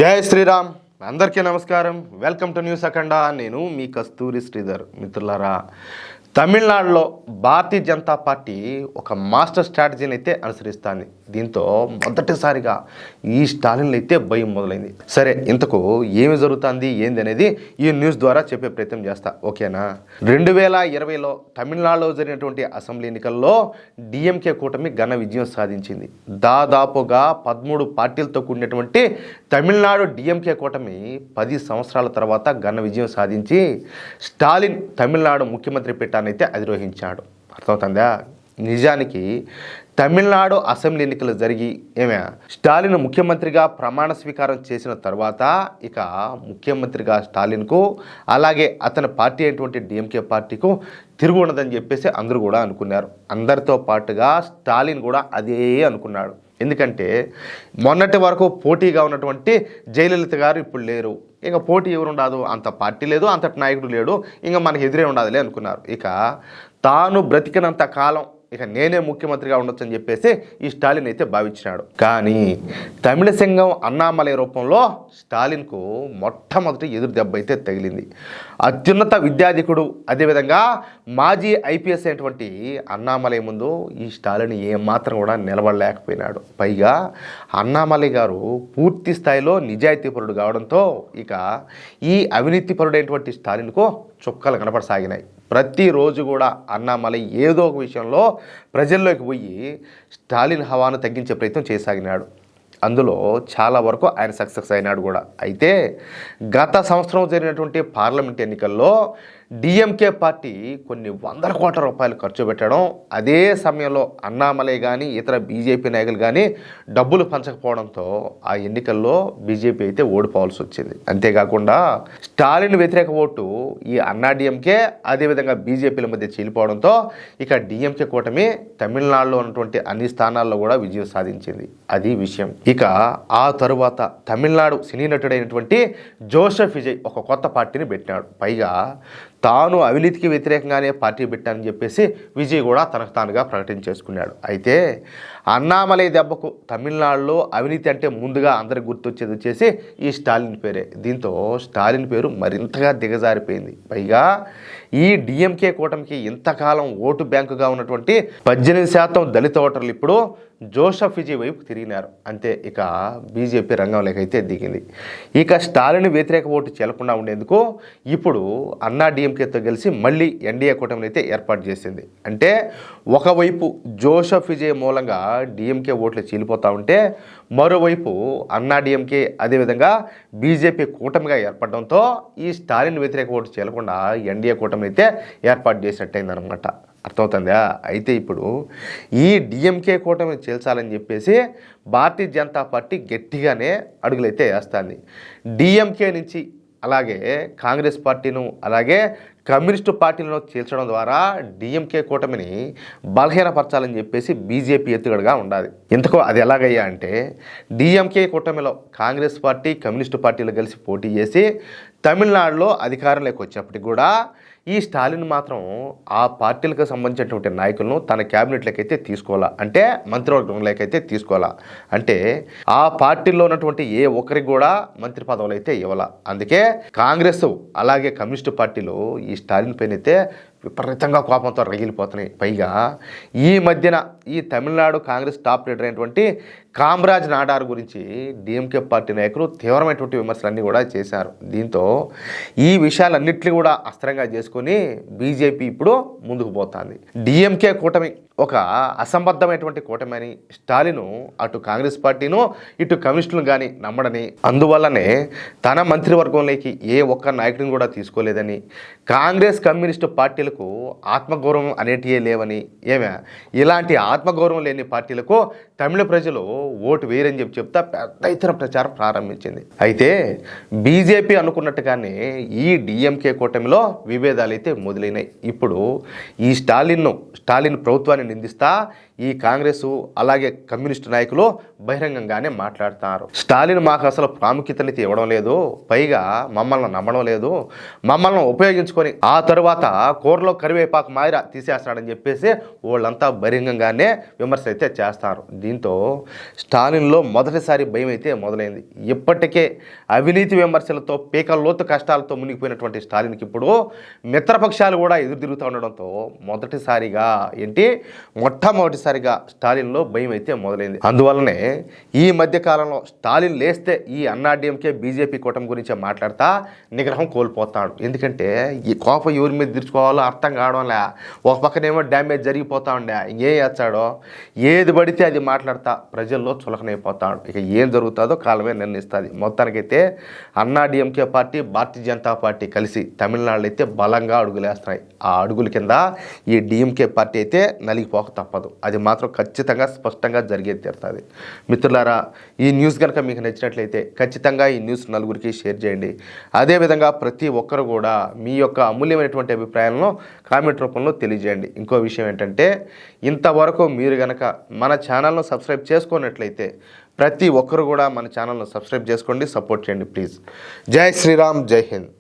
జై శ్రీరామ్. అందరికీ నమస్కారం. వెల్కమ్ టు న్యూస్ అఖండ. నేను మీ కస్తూరి శ్రీధర్. మిత్రులారా, తమిళనాడులో భారతీయ జనతా పార్టీ ఒక మాస్టర్ స్ట్రాటజీని అయితే అనుసరిస్తుంది. దీంతో మొదటిసారిగా ఈ స్టాలిన్లు అయితే భయం మొదలైంది. సరే, ఇంతకు ఏమి జరుగుతుంది ఏంది అనేది ఈ న్యూస్ ద్వారా చెప్పే ప్రయత్నం చేస్తా, ఓకేనా? 2020లో తమిళనాడులో జరిగినటువంటి అసెంబ్లీ ఎన్నికల్లో డిఎంకే కూటమి ఘన విజయం సాధించింది. దాదాపుగా 13 పార్టీలతో కూడినటువంటి తమిళనాడు డిఎంకే కూటమి 10 సంవత్సరాల తర్వాత ఘన విజయం సాధించి స్టాలిన్ తమిళనాడు ముఖ్యమంత్రి పీఠాన్ని అయితే అధిరోహించాడు. అర్థమవుతుందా? నిజానికి తమిళనాడు అసెంబ్లీ ఎన్నికలు జరిగి స్టాలిన్ ముఖ్యమంత్రిగా ప్రమాణ స్వీకారం చేసిన తర్వాత ఇక ముఖ్యమంత్రిగా స్టాలిన్కు అలాగే అతని పార్టీ అయినటువంటి డిఎంకే పార్టీకు తిరుగు ఉండదని చెప్పేసి అందరూ కూడా అనుకున్నారు. అందరితో పాటుగా స్టాలిన్ కూడా అదే అనుకున్నాడు. ఎందుకంటే మొన్నటి వరకు పోటీగా ఉన్నటువంటి జయలలిత గారు ఇప్పుడు లేరు. ఇక పోటీ ఎవరు ఉండదు, అంత పార్టీ లేదు, అంతటి నాయకుడు లేడు, ఇంకా మనకి ఎదురే ఉండదులే అనుకున్నారు. ఇక తాను బ్రతికినంత కాలం ఇక నేనే ముఖ్యమంత్రిగా ఉండొచ్చు అని చెప్పేసి ఈ స్టాలిన్ అయితే భావించినాడు. కానీ తమిళ సంఘం అన్నామలై రూపంలో స్టాలిన్కు మొట్టమొదటి ఎదురు దెబ్బ అయితే తగిలింది. అత్యున్నత విద్యాధికుడు, అదేవిధంగా మాజీ ఐపీఎస్ అయినటువంటి అన్నామలై ముందు ఈ స్టాలిన్ ఏమాత్రం కూడా నిలబడలేకపోయినాడు. పైగా అన్నామలై గారు పూర్తి స్థాయిలో నిజాయితీపరుడు కావడంతో ఇక ఈ అవినీతిపరుడైనటువంటి స్టాలిన్కు చుక్కలు కనపడసాగినాయి. ప్రతిరోజు కూడా అన్నామలై ఏదో ఒక విషయంలో ప్రజల్లోకి పోయి స్టాలిన్ హవాను తగ్గించే ప్రయత్నం చేయసాగినాడు. అందులో చాలా వరకు ఆయన సక్సెస్ అయినాడు కూడా. అయితే గత సంవత్సరం జరిగినటువంటి పార్లమెంట్ ఎన్నికల్లో డిఎంకే పార్టీ కొన్ని వందల కోట్ల రూపాయలు ఖర్చు పెట్టడం, అదే సమయంలో అన్నామలై కానీ ఇతర బీజేపీ నాయకులు కానీ డబ్బులు పంచకపోవడంతో ఆ ఎన్నికల్లో బీజేపీ అయితే ఓడిపోవాల్సి వచ్చింది. అంతేకాకుండా స్టాలిన్ వ్యతిరేక ఓటు ఈ అన్నా డిఎంకే అదేవిధంగా బీజేపీల మధ్య చీలిపోవడంతో ఇక డిఎంకే కూటమి తమిళనాడులో ఉన్నటువంటి అన్ని స్థానాల్లో కూడా విజయం సాధించింది. అది విషయం. ఇక ఆ తరువాత తమిళనాడు సినీ నటుడైనటువంటి జోసెఫ్ విజయ్ ఒక కొత్త పార్టీని పెట్టినాడు. పైగా తాను అవినీతికి వ్యతిరేకంగానే పార్టీ పెట్టానని చెప్పేసి విజయ్ కూడా తనకు తానుగా ప్రకటించేసుకున్నాడు. అయితే అన్నామలై దెబ్బకు తమిళనాడులో అవినీతి అంటే ముందుగా అందరికి గుర్తొచ్చేది వచ్చేసి ఈ స్టాలిన్ పేరే. దీంతో స్టాలిన్ పేరు మరింతగా దిగజారిపోయింది. పైగా ఈ డిఎంకే కూటమికి ఇంతకాలం ఓటు బ్యాంకుగా ఉన్నటువంటి 18% దళిత ఓటర్లు ఇప్పుడు జోసెఫ్ విజయ్ వైపు తిరిగినారు. అంతే, ఇక బీజేపీ రంగంలోకి అయితే దిగింది. ఇక స్టాలిన్ వ్యతిరేక ఓటు చెల్లకుండా ఉండేందుకు ఇప్పుడు అన్నా డిఎంకేతో కలిసి మళ్ళీ ఎన్డీఏ కూటమిని అయితే ఏర్పాటు చేసింది. అంటే ఒకవైపు జోసెఫ్ విజయ్ మూలంగా డిఎంకే ఓట్లు చీలిపోతూ ఉంటే మరోవైపు అన్నా డిఎంకే అదేవిధంగా బీజేపీ కూటమిగా ఏర్పడడంతో ఈ స్టాలిన్ వ్యతిరేక ఓటు చెల్లకుండా ఎన్డీఏ కూటమిని అయితే ఏర్పాటు చేసినట్టయిందనమాట. అర్థమవుతుందా? అయితే ఇప్పుడు ఈ డిఎంకే కూటమిని చేల్చాలని చెప్పేసి భారతీయ జనతా పార్టీ గట్టిగానే అడుగులైతే వేస్తుంది. డిఎంకే నుంచి అలాగే కాంగ్రెస్ పార్టీను అలాగే కమ్యూనిస్టు పార్టీలను చీల్చడం ద్వారా డిఎంకే కూటమిని బలహీనపరచాలని చెప్పేసి బీజేపీ ఎత్తుగడగా ఉండాలి. ఇంతకు అది ఎలాగయ్యా అంటే డిఎంకే కూటమిలో కాంగ్రెస్ పార్టీ కమ్యూనిస్టు పార్టీలు కలిసి పోటీ చేసి తమిళనాడులో అధికారంలోకి వచ్చినప్పటికి కూడా ఈ స్టాలిన్ మాత్రం ఆ పార్టీలకు సంబంధించినటువంటి నాయకులను తన క్యాబినెట్లోకి అయితే తీసుకోవాలా, అంటే మంత్రివర్గంలోకి అయితే తీసుకోవాలా, అంటే ఆ పార్టీలో ఉన్నటువంటి ఏ ఒక్కరికి కూడా మంత్రి పదవులు అయితే ఇవ్వాల. అందుకే కాంగ్రెస్ అలాగే కమ్యూనిస్టు పార్టీలు ఈ స్టాలిన్ పైన అయితే విపరీతంగా కోపంతో రగిలిపోతున్నాయి. పైగా ఈ మధ్యన ఈ తమిళనాడు కాంగ్రెస్ టాప్ లీడర్ అయినటువంటి కామరాజ్ నాడార్ గురించి డిఎంకే పార్టీ నాయకులు తీవ్రమైనటువంటి విమర్శలన్నీ కూడా చేశారు. దీంతో ఈ విషయాలన్నింటినీ కూడా అస్త్రంగా చేసుకొని బీజేపీ ఇప్పుడు ముందుకు పోతుంది. డిఎంకే కూటమి ఒక అసంబద్ధమైనటువంటి కూటమి అని స్టాలిన్ అటు కాంగ్రెస్ పార్టీను ఇటు కమ్యూనిస్టులను కానీ నమ్మడని, అందువల్లనే తన మంత్రివర్గంలోకి ఏ ఒక్క నాయకుడిని కూడా తీసుకోలేదని, కాంగ్రెస్ కమ్యూనిస్టు పార్టీలకు ఆత్మగౌరవం అనేటివే లేవని, ఇలాంటి ఆత్మగౌరవం లేని పార్టీలకు తమిళ ప్రజలు ఓటు వేయరని చెప్తా పెద్ద ఎత్తున ప్రచారం ప్రారంభించింది. అయితే బీజేపీ అనుకున్నట్టుగానే ఈ డిఎంకే కూటమిలో విభేదాలు అయితే మొదలైనాయి. ఇప్పుడు ఈ స్టాలిన్ ప్రభుత్వాన్ని నిందిస్తా ఈ కాంగ్రెస్ అలాగే కమ్యూనిస్టు నాయకులు బహిరంగంగానే మాట్లాడుతున్నారు. స్టాలిన్ మాకు అసలు ప్రాముఖ్యతనైతే ఇవ్వడం లేదు, పైగా మమ్మల్ని నమ్మడం లేదు, మమ్మల్ని ఉపయోగించుకొని ఆ తరువాత కూరలో కరివేపాకు మాదిర తీసేస్తాడని చెప్పేసి వాళ్ళంతా బహిరంగంగానే విమర్శ అయితే చేస్తారు. దీంతో స్టాలిన్లో మొదటిసారి భయం అయితే మొదలైంది. ఇప్పటికే అవినీతి విమర్శలతో పీకల్లోతు కష్టాలతో మునిగిపోయినటువంటి స్టాలిన్కి ఇప్పుడు మిత్రపక్షాలు కూడా ఎదురు తిరుగుతూ ఉండడంతో మొట్టమొదటిసారిగా స్టాలిన్లో భయం అయితే మొదలైంది. అందువల్లనే ఈ మధ్య కాలంలో స్టాలిన్ లేస్తే ఈ అన్నాడీఎంకే బీజేపీ కూటమి గురించి మాట్లాడతా నిగ్రహం కోల్పోతాడు. ఎందుకంటే ఈ కోపం ఎవరి మీద తీర్చుకోవాలో అర్థం కావడంలే. ఒక పక్కనేమో డ్యామేజ్ జరిగిపోతా ఉండే, ఇంకేం చేస్తాడో ఏది పడితే అది మాట్లాడతా ప్రజల్లో చులకనైపోతాడు. ఇక ఏం జరుగుతుందో కాలమే నిర్ణయిస్తుంది. మొత్తానికైతే అన్నాడీఎంకే పార్టీ, భారతీయ జనతా పార్టీ కలిసి తమిళనాడులో అయితే బలంగా అడుగులేస్తున్నాయి. ఆ అడుగుల కింద ఈ డిఎంకే పార్టీ అయితే నలిగిపోక తప్పదు. అది మాత్రం ఖచ్చితంగా స్పష్టంగా జరిగేది తీరుతుంది. మిత్రులారా, ఈ న్యూస్ కనుక మీకు నచ్చినట్లయితే ఖచ్చితంగా ఈ న్యూస్ నలుగురికి షేర్ చేయండి. అదేవిధంగా ప్రతి ఒక్కరు కూడా మీ యొక్క అమూల్యమైనటువంటి అభిప్రాయాలను కామెంట్ రూపంలో తెలియజేయండి. ఇంకో విషయం ఏంటంటే, ఇంతవరకు మీరు కనుక మన ఛానల్ను సబ్స్క్రైబ్ చేసుకున్నట్లయితే ప్రతి ఒక్కరు కూడా మన ఛానల్ను సబ్స్క్రైబ్ చేసుకోండి, సపోర్ట్ చేయండి ప్లీజ్. జై శ్రీరామ్, జై హింద్.